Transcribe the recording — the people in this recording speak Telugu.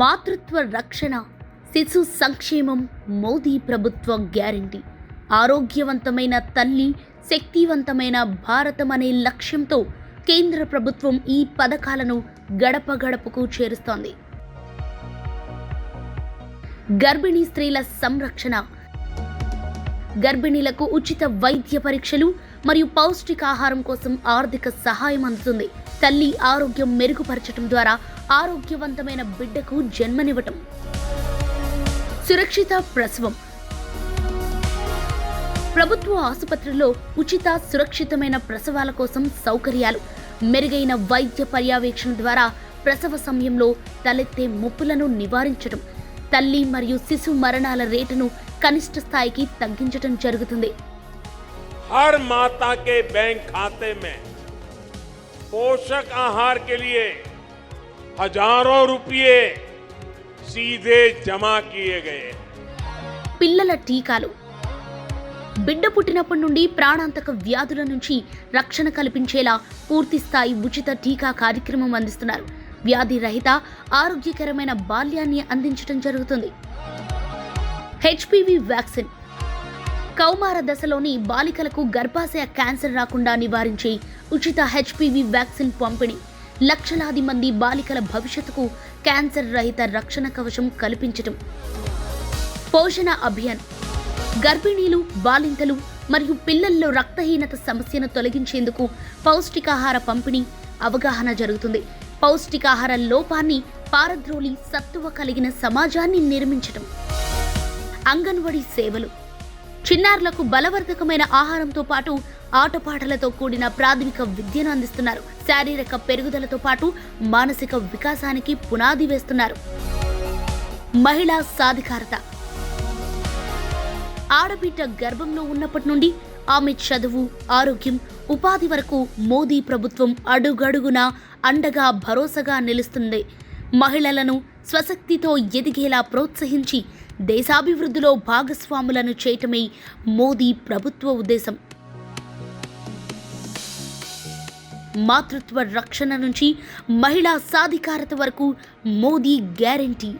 మాతృత్వ రక్షణ, శిశు సంక్షేమం మోదీ ప్రభుత్వ గ్యారంటీ. ఆరోగ్యవంతమైన తల్లి, శక్తివంతమైన భారతం అనే లక్ష్యంతో కేంద్ర ప్రభుత్వం ఈ పథకాలను గడప గడపకు చేరుస్తోంది. గర్భిణీ స్త్రీల సంరక్షణ, గర్భిణీలకు ఉచిత వైద్య పరీక్షలు మరియు పౌష్టికాహారం కోసం ఆర్థిక సహాయం అందుతుంది. తల్లి ఆరోగ్యం మెరుగుపరచడం ద్వారా ఆరోగ్యవంతమైన బిడ్డకు జన్మనివ్వటం. సురక్షిత ప్రసవం, ప్రభుత్వ ఆసుపత్రుల్లో ఉచిత సురక్షితమైన ప్రసవాల కోసం సౌకర్యాలు, మెరుగైన వైద్య పర్యవేక్షణ ద్వారా ప్రసవ సమయంలో తలెత్తే ముప్పులను నివారించడం, తల్లి మరియు శిశు మరణాల రేటును కనిష్ట స్థాయికి తగ్గించడం జరుగుతుంది. हर माता के बैंक खाते में पोषक आहार के लिए हजारों रुपये सीधे जमा किए गए. పిల్లల టీకాలు, బిడ్డ పుట్టినప్పటి నుండి ప్రాణాంతక వ్యాధుల నుంచి రక్షణ కల్పించేలా పూర్తి స్థాయి ఉచిత టీకా కార్యక్రమం అందిస్తున్నారు. వ్యాధి రహిత ఆరోగ్యకరమైన బాల్యాన్ని అందించడం జరుగుతుంది. హెచ్పివి వ్యాక్సిన్, కౌమార దశలోని బాలికలకు గర్భాశయ క్యాన్సర్ రాకుండా నివారించే ఉచిత హెచ్పివి వ్యాక్సిన్ పంపిణీ. లక్షలాది మంది బాలికల భవిష్యత్తుకు క్యాన్సర్ రహిత రక్షణ కవచం కల్పించటం. పోషణ అభియాన్, గర్భిణీలు, బాలింతలు మరియు పిల్లల్లో రక్తహీనత సమస్యను తొలగించేందుకు పౌష్టికాహార పంపిణీ, అవగాహన జరుగుతుంది. పౌష్టికాహార లోపాన్ని పారద్రోలి సత్తువ కలిగిన సమాజాన్ని నిర్మించటం. అంగన్వాడీ సేవలు, చిన్నారులకు బలవర్ధకమైన ఆహారంతో పాటు ఆటపాటలతో కూడిన ప్రాథమిక విద్యను అందిస్తున్నారు. శారీరక పెరుగుదలతో పాటు మానసిక వికాసానికి పునాది వేస్తున్నారు. మహిళా సాధికారత, ఆడబిడ్డ గర్భంలో ఉన్నప్పటి నుండి ఆమె చదువు, ఆరోగ్యం, ఉపాధి వరకు మోదీ ప్రభుత్వం అడుగడుగునా అండగా భరోసాగా నిలుస్తుంది. మహిళలను స్వశక్తితో ఎదిగేలా ప్రోత్సహించి దేశాభివృద్ధిలో భాగస్వాములను చేయటమే మోదీ ప్రభుత్వ ఉద్దేశం. మాతృత్వ రక్షణ నుంచి మహిళా సాధికారత వరకు మోదీ గ్యారంటీ.